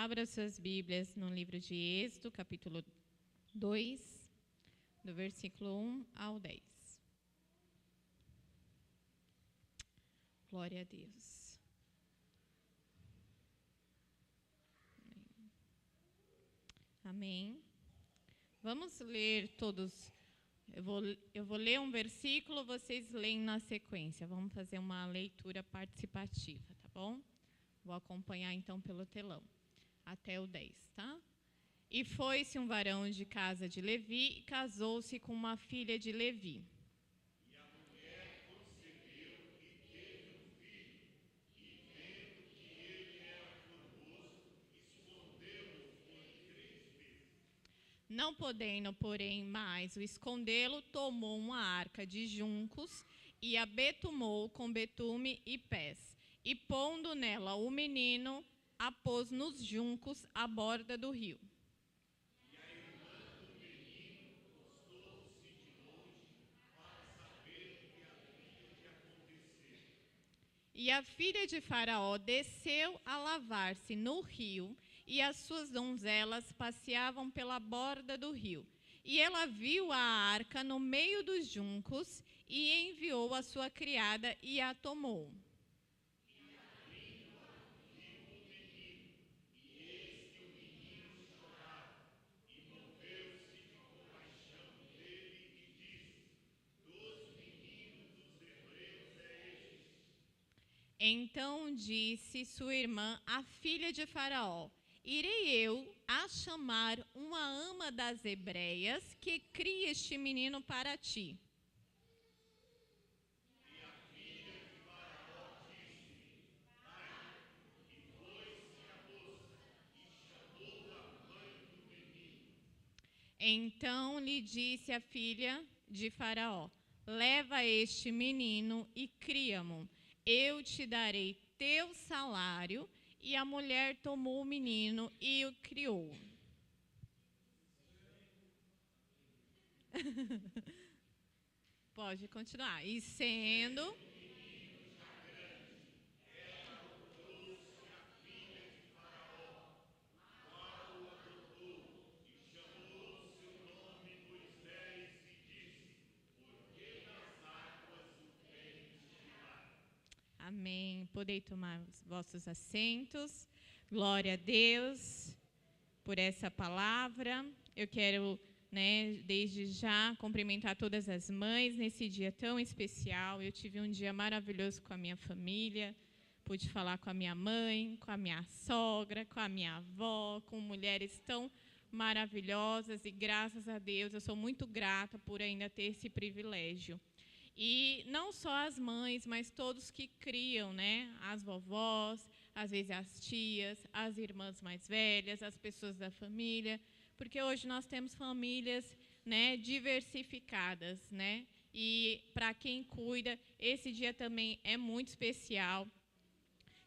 Abra suas Bíblias no livro de Êxodo, capítulo 2, do versículo 1 ao 10. Glória a Deus. Amém. Vamos ler todos. Eu vou ler um versículo, vocês leem na sequência. Vamos fazer uma leitura participativa, tá bom? Vou acompanhar então pelo telão, até o 10, tá? E foi-se um varão de casa de Levi e casou-se com uma filha de Levi. E a mulher concebeu e teve um filho, e vendo que ele era formoso, escondeu-o por 3 meses. Não podendo, porém, mais o escondê-lo, tomou uma arca de juncos e a betumou com betume e pés. E pondo nela o menino, a pôs nos juncos à borda do rio. E a irmã do menino postou-se de longe para saber o que havia de acontecer. E a filha de Faraó desceu a lavar-se no rio, e as suas donzelas passeavam pela borda do rio. E ela viu a arca no meio dos juncos, e enviou a sua criada e a tomou. Então disse sua irmã, a filha de Faraó: irei eu a chamar uma ama das hebreias que crie este menino para ti. E a filha de Faraó disse-lhe: vai, e foi-se a moça, e chamou a mãe do menino. Então lhe disse a filha de Faraó: leva este menino e cria-mo. Eu te darei teu salário. E a mulher tomou o menino e o criou. Pode continuar. E sendo... Amém. Podei tomar os vossos assentos. Glória a Deus por essa palavra. Eu quero, desde já, cumprimentar todas as mães nesse dia tão especial. Eu tive um dia maravilhoso com a minha família. Pude falar com a minha mãe, com a minha sogra, com a minha avó, com mulheres tão maravilhosas. E graças a Deus, eu sou muito grata por ainda ter esse privilégio. E não só as mães, mas todos que criam, as vovós, às vezes as tias, as irmãs mais velhas, as pessoas da família, porque hoje nós temos famílias, diversificadas, E para quem cuida, esse dia também é muito especial.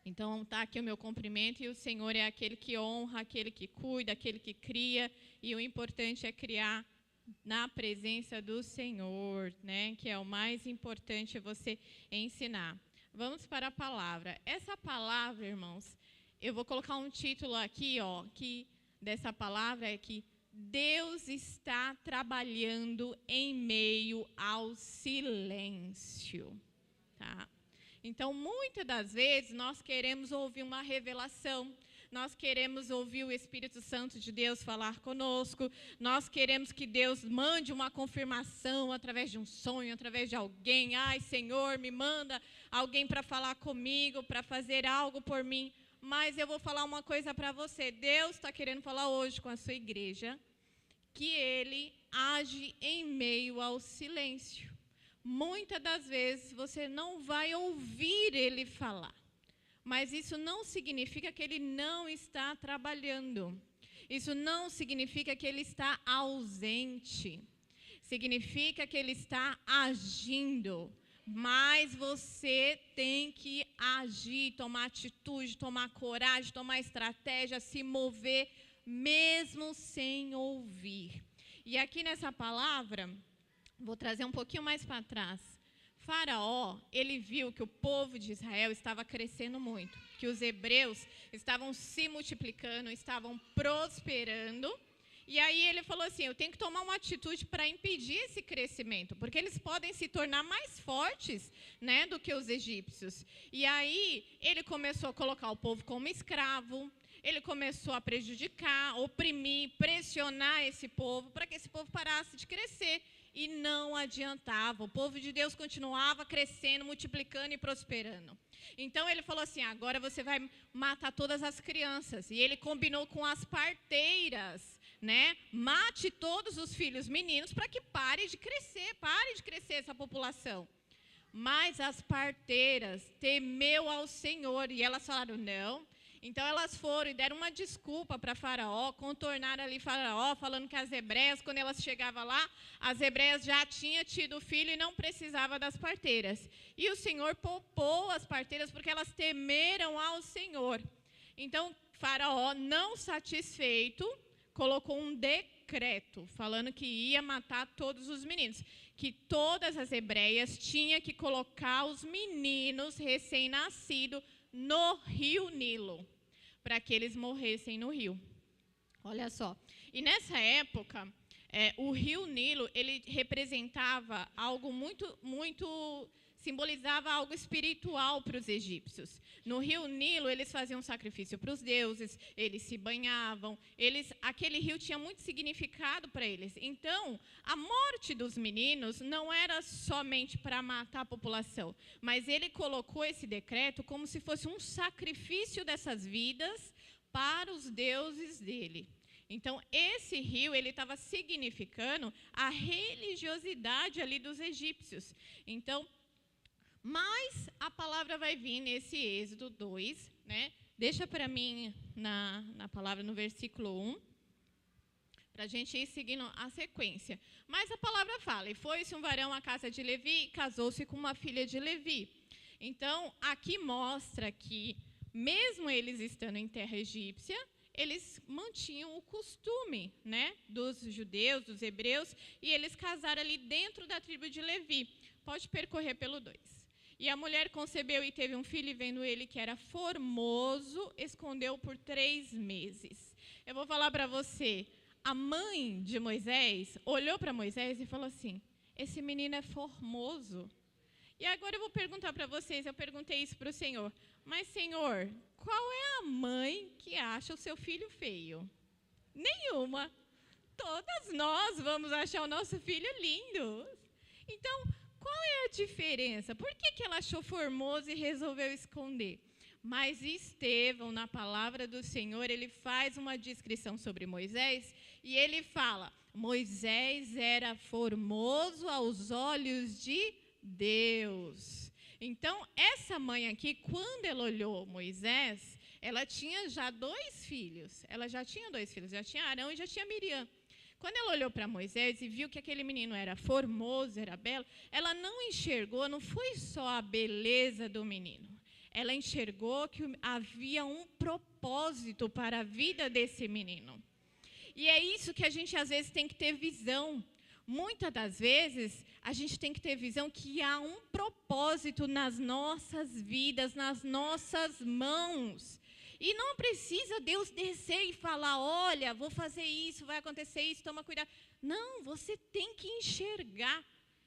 Então, está aqui o meu cumprimento, e o Senhor é aquele que honra, aquele que cuida, aquele que cria, e o importante é criar na presença do Senhor, que é o mais importante você ensinar. Vamos para a palavra. Essa palavra, irmãos, eu vou colocar um título aqui, que dessa palavra é que Deus está trabalhando em meio ao silêncio, tá? Então, muitas das vezes, nós queremos ouvir uma revelação, nós queremos ouvir o Espírito Santo de Deus falar conosco, nós queremos que Deus mande uma confirmação através de um sonho, através de alguém. Ai, Senhor, me manda alguém para falar comigo, para fazer algo por mim. Mas eu vou falar uma coisa para você. Deus está querendo falar hoje com a sua igreja, que Ele age em meio ao silêncio. Muitas das vezes você não vai ouvir Ele falar, mas isso não significa que Ele não está trabalhando. Isso não significa que Ele está ausente. Significa que Ele está agindo. Mas você tem que agir, tomar atitude, tomar coragem, tomar estratégia, se mover, mesmo sem ouvir. E aqui nessa palavra, vou trazer um pouquinho mais para trás. Faraó, ele viu que o povo de Israel estava crescendo muito, que os hebreus estavam se multiplicando, estavam prosperando. E aí ele falou assim, eu tenho que tomar uma atitude para impedir esse crescimento, porque eles podem se tornar mais fortes, né, do que os egípcios. E aí ele começou a colocar o povo como escravo, ele começou a prejudicar, oprimir, pressionar esse povo, para que esse povo parasse de crescer. E não adiantava, o povo de Deus continuava crescendo, multiplicando e prosperando. Então ele falou assim, agora você vai matar todas as crianças. E ele combinou com as parteiras, né? Mate todos os filhos meninos para que pare de crescer essa população. Mas as parteiras temeu ao Senhor e elas falaram, não. Então elas foram e deram uma desculpa para Faraó, contornaram ali Faraó, falando que as hebreias, quando elas chegavam lá, as hebreias já tinham tido filho e não precisava das parteiras. E o Senhor poupou as parteiras porque elas temeram ao Senhor. Então Faraó, não satisfeito, colocou um decreto falando que ia matar todos os meninos, que todas as hebreias tinham que colocar os meninos recém-nascidos no rio Nilo, para que eles morressem no rio. Olha só. E nessa época, o rio Nilo, ele representava algo simbolizava algo espiritual para os egípcios. No rio Nilo, eles faziam sacrifício para os deuses, eles se banhavam, aquele rio tinha muito significado para eles. Então, a morte dos meninos não era somente para matar a população, mas ele colocou esse decreto como se fosse um sacrifício dessas vidas para os deuses dele. Então, esse rio, ele estava significando a religiosidade ali dos egípcios. Então, mas a palavra vai vir nesse Êxodo 2, né? Deixa para mim na palavra no versículo 1, para a gente ir seguindo a sequência. Mas a palavra fala, e foi-se um varão à casa de Levi e casou-se com uma filha de Levi. Então, aqui mostra que, mesmo eles estando em terra egípcia, eles mantinham o costume, né, dos judeus, dos hebreus, e eles casaram ali dentro da tribo de Levi. Pode percorrer pelo 2. E a mulher concebeu e teve um filho, e vendo ele que era formoso, escondeu por 3 meses. Eu vou falar para você, a mãe de Moisés olhou para Moisés e falou assim, esse menino é formoso. E agora eu vou perguntar para vocês, eu perguntei isso para o Senhor, mas Senhor, qual é a mãe que acha o seu filho feio? Nenhuma. Todas nós vamos achar o nosso filho lindo. Então, qual é a diferença? Por que ela achou formoso e resolveu esconder? Mas Estevão, na palavra do Senhor, ele faz uma descrição sobre Moisés e ele fala, Moisés era formoso aos olhos de Deus. Então, essa mãe aqui, quando ela olhou Moisés, ela tinha já 2 filhos. Ela já tinha 2 filhos, já tinha Arão e já tinha Miriam. Quando ela olhou para Moisés e viu que aquele menino era formoso, era belo, ela não enxergou, não foi só a beleza do menino. Ela enxergou que havia um propósito para a vida desse menino. E é isso que a gente às vezes tem que ter visão. Muitas das vezes, a gente tem que ter visão que há um propósito nas nossas vidas, nas nossas mãos. E não precisa Deus descer e falar, olha, vou fazer isso, vai acontecer isso, toma cuidado. Não, você tem que enxergar.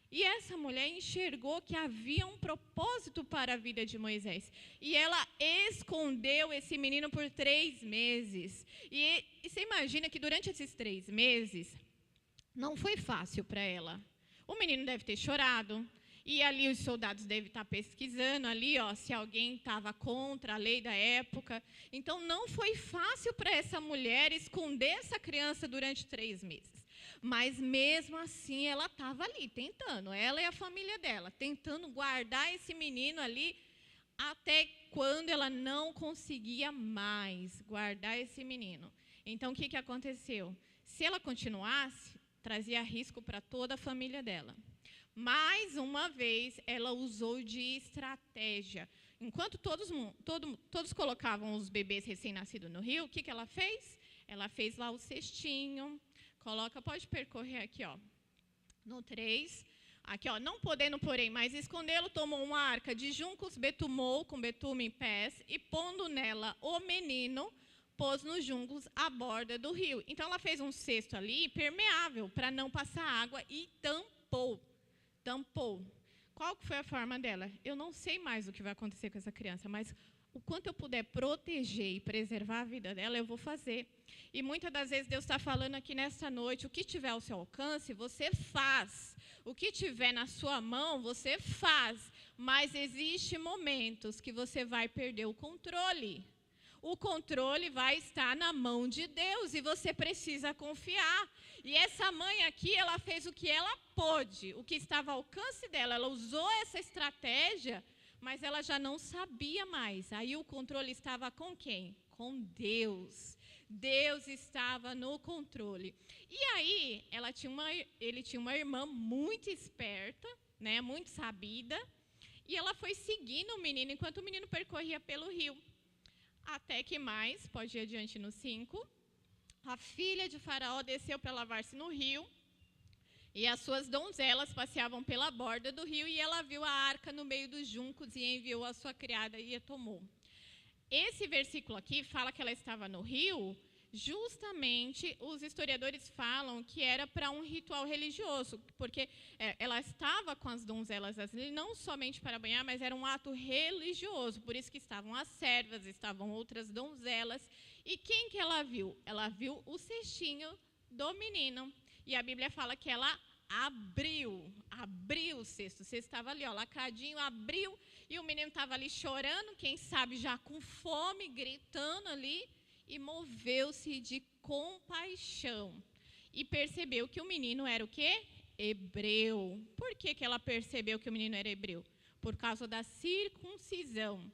E essa mulher enxergou que havia um propósito para a vida de Moisés. E ela escondeu esse menino por 3 meses. E você imagina que durante esses 3 meses, não foi fácil para ela. O menino deve ter chorado. E ali os soldados devem estar pesquisando ali, ó, se alguém estava contra a lei da época. Então, não foi fácil para essa mulher esconder essa criança durante 3 meses. Mas, mesmo assim, ela estava ali, tentando. Ela e a família dela, tentando guardar esse menino ali, até quando ela não conseguia mais guardar esse menino. Então, o que aconteceu? Se ela continuasse, trazia risco para toda a família dela. Mais uma vez, ela usou de estratégia. Enquanto todos colocavam os bebês recém-nascidos no rio, o que ela fez? Ela fez lá o cestinho. Pode percorrer aqui, ó, no 3. Aqui, ó, não podendo, porém, mais escondê-lo, tomou uma arca de juncos, betumou com betume em pés, e pondo nela o menino, pôs nos juncos à borda do rio. Então, ela fez um cesto ali, permeável, para não passar água, e tampou. Qual que foi a forma dela? Eu não sei mais o que vai acontecer com essa criança, mas o quanto eu puder proteger e preservar a vida dela, eu vou fazer. E muitas das vezes Deus está falando aqui nesta noite, o que tiver ao seu alcance, você faz. O que tiver na sua mão, você faz. Mas existem momentos que você vai perder o controle. O controle vai estar na mão de Deus e você precisa confiar. E essa mãe aqui, ela fez o que ela pôde, o que estava ao alcance dela. Ela usou essa estratégia, mas ela já não sabia mais. Aí o controle estava com quem? Com Deus. Deus estava no controle. E aí, ele tinha uma irmã muito esperta, né, muito sabida, e ela foi seguindo o menino enquanto o menino percorria pelo rio. Até que mais, pode ir adiante no 5, a filha de Faraó desceu para lavar-se no rio, e as suas donzelas passeavam pela borda do rio, e ela viu a arca no meio dos juncos e enviou a sua criada e a tomou. Esse versículo aqui fala que ela estava no rio, justamente os historiadores falam que era para um ritual religioso, porque ela estava com as donzelas ali, não somente para banhar, mas era um ato religioso, por isso que estavam as servas, estavam outras donzelas. E quem que ela viu? Ela viu o cestinho do menino, e a Bíblia fala que ela abriu o cesto estava ali, ó, lacradinho, abriu, e o menino estava ali chorando, quem sabe já com fome, gritando ali, e moveu-se de compaixão, e percebeu que o menino era o quê? Hebreu. Por que ela percebeu que o menino era hebreu? Por causa da circuncisão.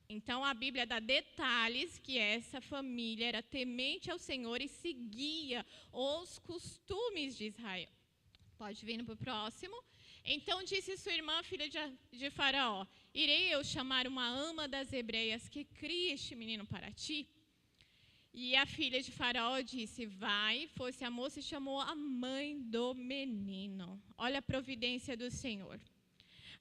Então, a Bíblia dá detalhes que essa família era temente ao Senhor e seguia os costumes de Israel. Pode vir para o próximo. Então disse sua irmã, filha de Faraó, irei eu chamar uma ama das hebreias que crie este menino para ti? E a filha de Faraó disse, vai. Foi-se a moça e chamou a mãe do menino. Olha a providência do Senhor.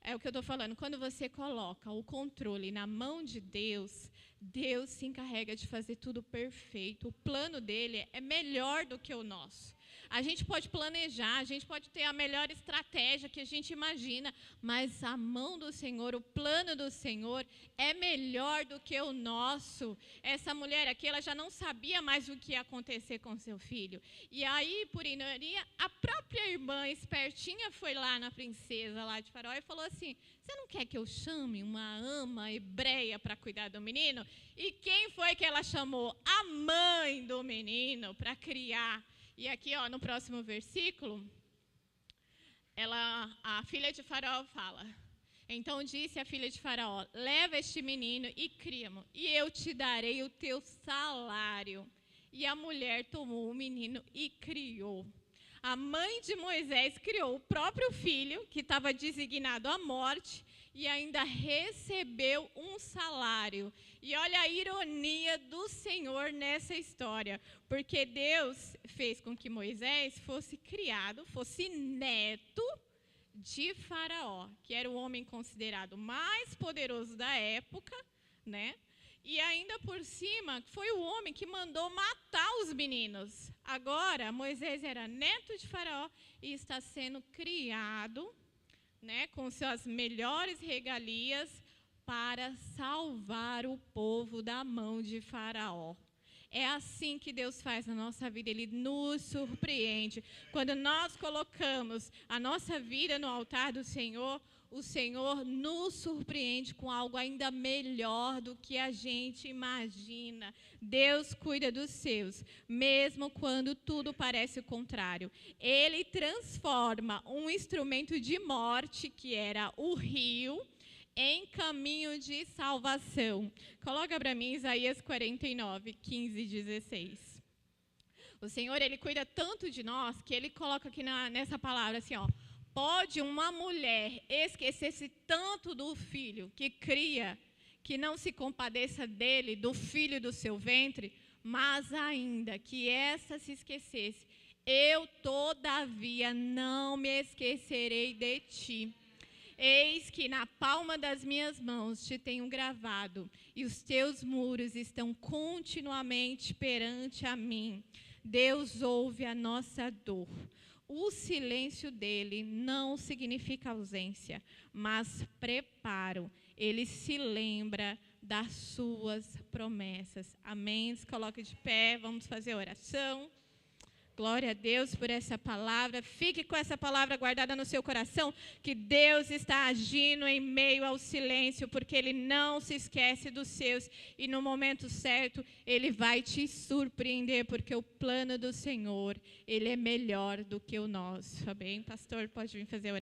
É o que eu estou falando, quando você coloca o controle na mão de Deus, Deus se encarrega de fazer tudo perfeito. O plano dele é melhor do que o nosso. A gente pode planejar, a gente pode ter a melhor estratégia que a gente imagina, mas a mão do Senhor, o plano do Senhor é melhor do que o nosso. Essa mulher aqui, ela já não sabia mais o que ia acontecer com seu filho. E aí, por ignorância, a própria irmã espertinha foi lá na princesa lá de Faraó e falou assim, você não quer que eu chame uma ama hebreia para cuidar do menino? E quem foi que ela chamou? A mãe do menino para criar. E aqui, ó, no próximo versículo, a filha de Faraó fala, então disse a filha de Faraó, leva este menino e cria-mo, e eu te darei o teu salário. E a mulher tomou o menino e criou. A mãe de Moisés criou o próprio filho, que estava designado à morte, e ainda recebeu um salário. E olha a ironia do Senhor nessa história, porque Deus fez com que Moisés fosse criado, fosse neto de Faraó, que era o homem considerado mais poderoso da época, né? E ainda por cima, foi o homem que mandou matar os meninos. Agora, Moisés era neto de Faraó e está sendo criado, né, com suas melhores regalias para salvar o povo da mão de Faraó. É assim que Deus faz na nossa vida, Ele nos surpreende. Quando nós colocamos a nossa vida no altar do Senhor, o Senhor nos surpreende com algo ainda melhor do que a gente imagina. Deus cuida dos seus, mesmo quando tudo parece o contrário. Ele transforma um instrumento de morte, que era o rio, em caminho de salvação. Coloca para mim Isaías 49, 15 e 16. O Senhor, Ele cuida tanto de nós, que Ele coloca aqui nessa palavra assim, ó. Pode uma mulher esquecer-se tanto do filho que cria, que não se compadeça dele, do filho do seu ventre, mas ainda que essa se esquecesse, Eu, todavia, não me esquecerei de ti. Eis que na palma das minhas mãos te tenho gravado, e os teus muros estão continuamente perante a mim. Deus ouve a nossa dor. O silêncio dele não significa ausência, mas preparo. Ele se lembra das suas promessas. Amém? Se coloque de pé, vamos fazer oração. Glória a Deus por essa palavra. Fique com essa palavra guardada no seu coração, que Deus está agindo em meio ao silêncio, porque Ele não se esquece dos seus. E no momento certo, Ele vai te surpreender, porque o plano do Senhor, Ele é melhor do que o nosso. Amém? Pastor, pode vir fazer a oração.